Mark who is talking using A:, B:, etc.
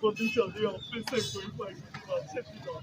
A: Quando eu chamei a pessoa foi mais você final.